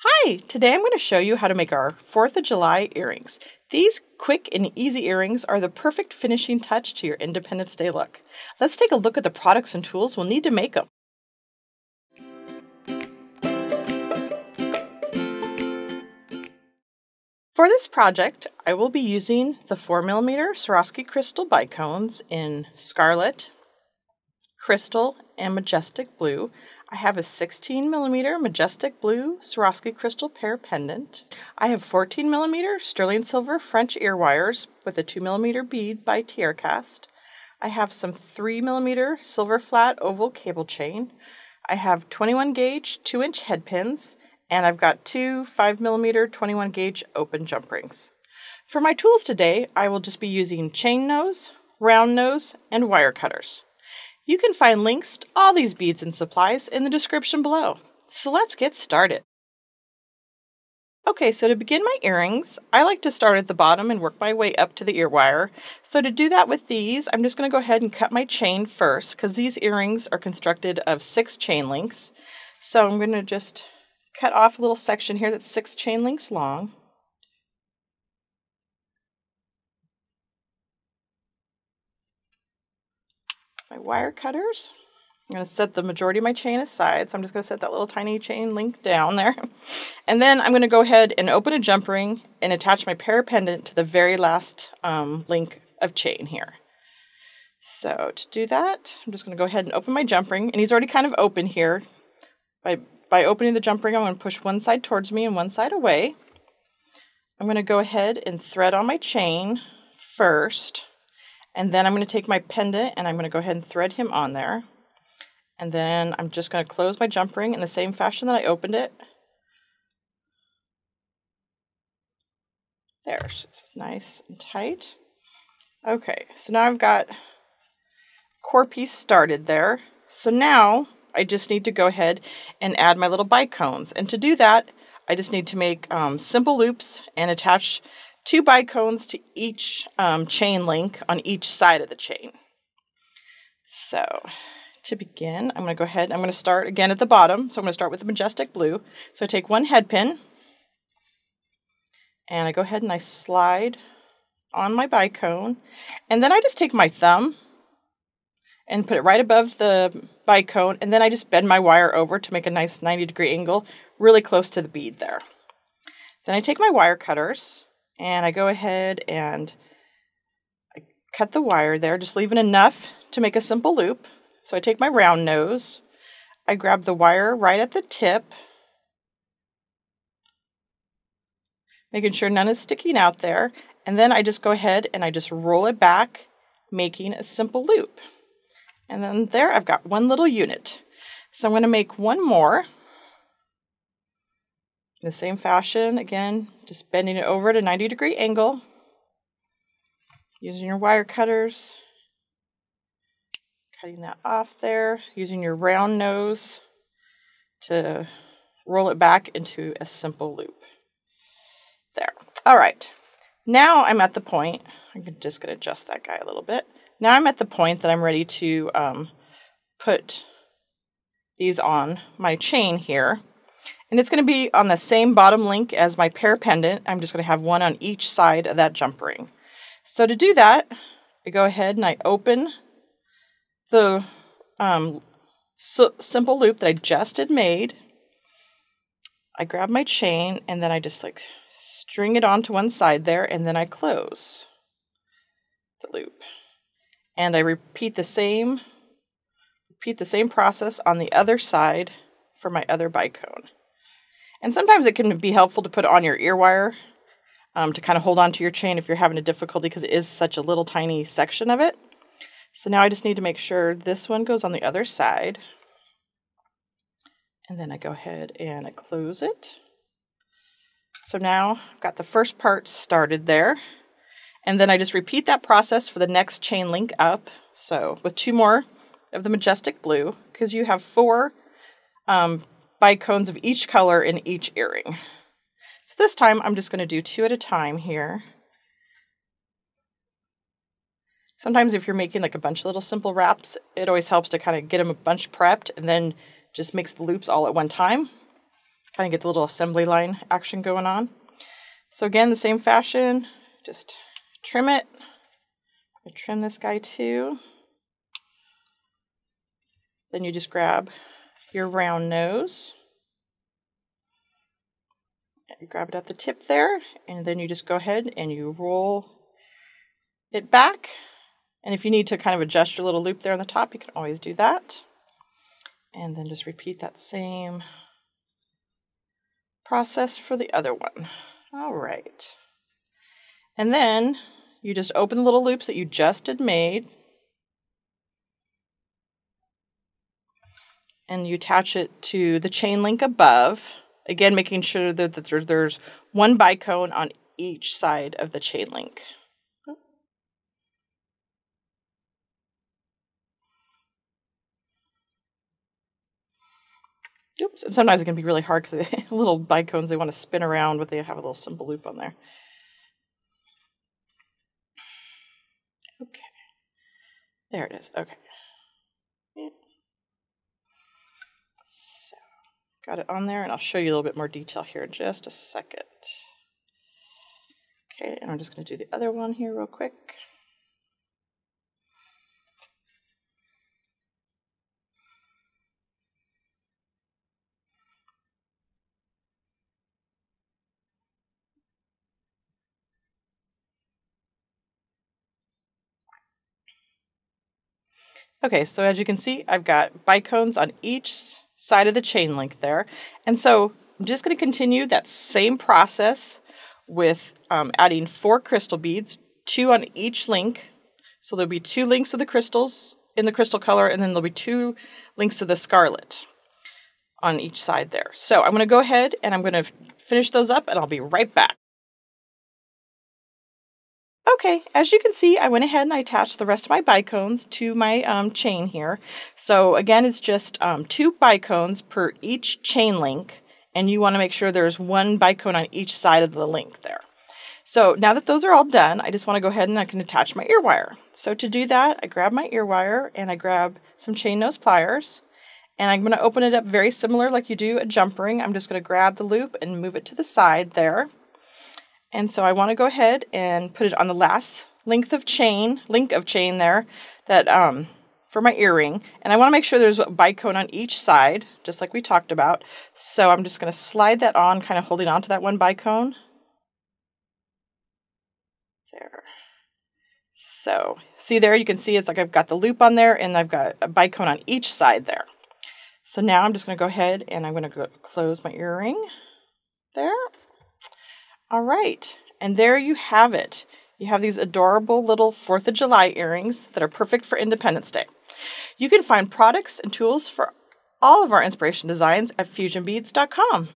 Hi, today I'm going to show you how to make our 4th of July earrings. These quick and easy earrings are the perfect finishing touch to your Independence Day look. Let's take a look at the products and tools we'll need to make them. For this project, I will be using the 4mm Swarovski Crystal Bicones in Scarlet, Crystal, and Majestic Blue. I have a 16mm Majestic Blue Swarovski Crystal Pear Pendant. I have 14mm sterling silver French ear wires with a 2mm bead by TierraCast. I have some 3mm silver flat oval cable chain. I have 21 gauge 2-inch head pins, and I've got two 5mm 21 gauge open jump rings. For my tools today, I will just be using chain nose, round nose, and wire cutters. You can find links to all these beads and supplies in the description below. So let's get started. Okay, so to begin my earrings, I like to start at the bottom and work my way up to the ear wire. So to do that with these, I'm just going to go ahead and cut my chain first, because these earrings are constructed of 6 chain links. So I'm going to just cut off a little section here that's 6 chain links long. My wire cutters. I'm going to set the majority of my chain aside, so I'm just going to set that little tiny chain link down there. And then I'm going to go ahead and open a jump ring and attach my Pear pendant to the very last link of chain here. So to do that, I'm just going to go ahead and open my jump ring, and he's already kind of open here. By opening the jump ring, I'm going to push one side towards me and one side away. I'm going to go ahead and thread on my chain first. And then I'm going to take my pendant and I'm going to go ahead and thread him on there. And then I'm just going to close my jump ring in the same fashion that I opened it. There, it's nice and tight. Okay, so now I've got core piece started there. So now I just need to go ahead and add my little bicones. And to do that, I just need to make simple loops and attach 2 bicones to each chain link on each side of the chain. So to begin, I'm going to go ahead, I'm going to start again at the bottom. So I'm going to start with the Majestic Blue. So I take one head pin and I go ahead and I slide on my bicone. And then I just take my thumb and put it right above the bicone. And then I just bend my wire over to make a nice 90-degree angle really close to the bead there. Then I take my wire cutters and I go ahead and I cut the wire there, just leaving enough to make a simple loop. So I take my round nose, I grab the wire right at the tip, making sure none is sticking out there, and then I just go ahead and I just roll it back, making a simple loop. And then there I've got one little unit. So I'm going to make one more. In the same fashion, again, just bending it over at a 90-degree angle, using your wire cutters, cutting that off there, using your round nose to roll it back into a simple loop. There. All right. Now I'm at the point, I'm just going to adjust that guy a little bit. Now I'm at the point that I'm ready to put these on my chain here. And it's going to be on the same bottom link as my Pear pendant. I'm just going to have one on each side of that jump ring. So to do that, I go ahead and I open the simple loop that I just had made. I grab my chain and then I just like string it onto one side there, and then I close the loop. And I repeat the same process on the other side for my other bicone. And sometimes it can be helpful to put it on your ear wire to kind of hold on to your chain if you're having a difficulty, because it is such a little tiny section of it. So now I just need to make sure this one goes on the other side. And then I go ahead and I close it. So now I've got the first part started there. And then I just repeat that process for the next chain link up. So with 2 more of the Majestic Blue, because you have 4 bicones of each color in each earring. So this time I'm just going to do 2 at a time here. Sometimes if you're making like a bunch of little simple wraps, it always helps to kind of get them a bunch prepped and then just mix the loops all at one time. Kind of get the little assembly line action going on. So again, the same fashion, just trim it. I trim this guy too. Then you just grab your round nose. You grab it at the tip there, and then you just go ahead and you roll it back. And if you need to kind of adjust your little loop there on the top, you can always do that. And then just repeat that same process for the other one. All right. And then you just open the little loops that you just had made. And you attach it to the chain link above. Again, making sure that there's one bicone on each side of the chain link. Oops, and sometimes it can be really hard because the little bicones, they want to spin around, but they have a little simple loop on there. Okay. There it is. Okay. Yeah. So, got it on there, and I'll show you a little bit more detail here in just a second. Okay, and I'm just going to do the other one here real quick. Okay, so as you can see, I've got bicones on each side of the chain link there. And so I'm just going to continue that same process with adding 4 crystal beads, 2 on each link. So there'll be 2 links of the crystals in the crystal color, and then there'll be 2 links of the scarlet on each side there. So I'm going to go ahead and I'm going to finish those up, and I'll be right back. Okay, as you can see, I went ahead and I attached the rest of my bicones to my chain here. So again, it's just 2 bicones per each chain link, and you want to make sure there's 1 bicone on each side of the link there. So now that those are all done, I just want to go ahead and I can attach my ear wire. So to do that, I grab my ear wire and I grab some chain nose pliers, and I'm going to open it up very similar like you do a jump ring. I'm just going to grab the loop and move it to the side there. And so I want to go ahead and put it on the last link of chain there that for my earring. And I want to make sure there's a bicone on each side, just like we talked about. So I'm just going to slide that on, kind of holding on to that one bicone. There. So see there, you can see it's like I've got the loop on there and I've got a bicone on each side there. So now I'm just going to go ahead and I'm going to close my earring there. All right, and there you have it. You have these adorable little 4th of July earrings that are perfect for Independence Day. You can find products and tools for all of our inspiration designs at fusionbeads.com.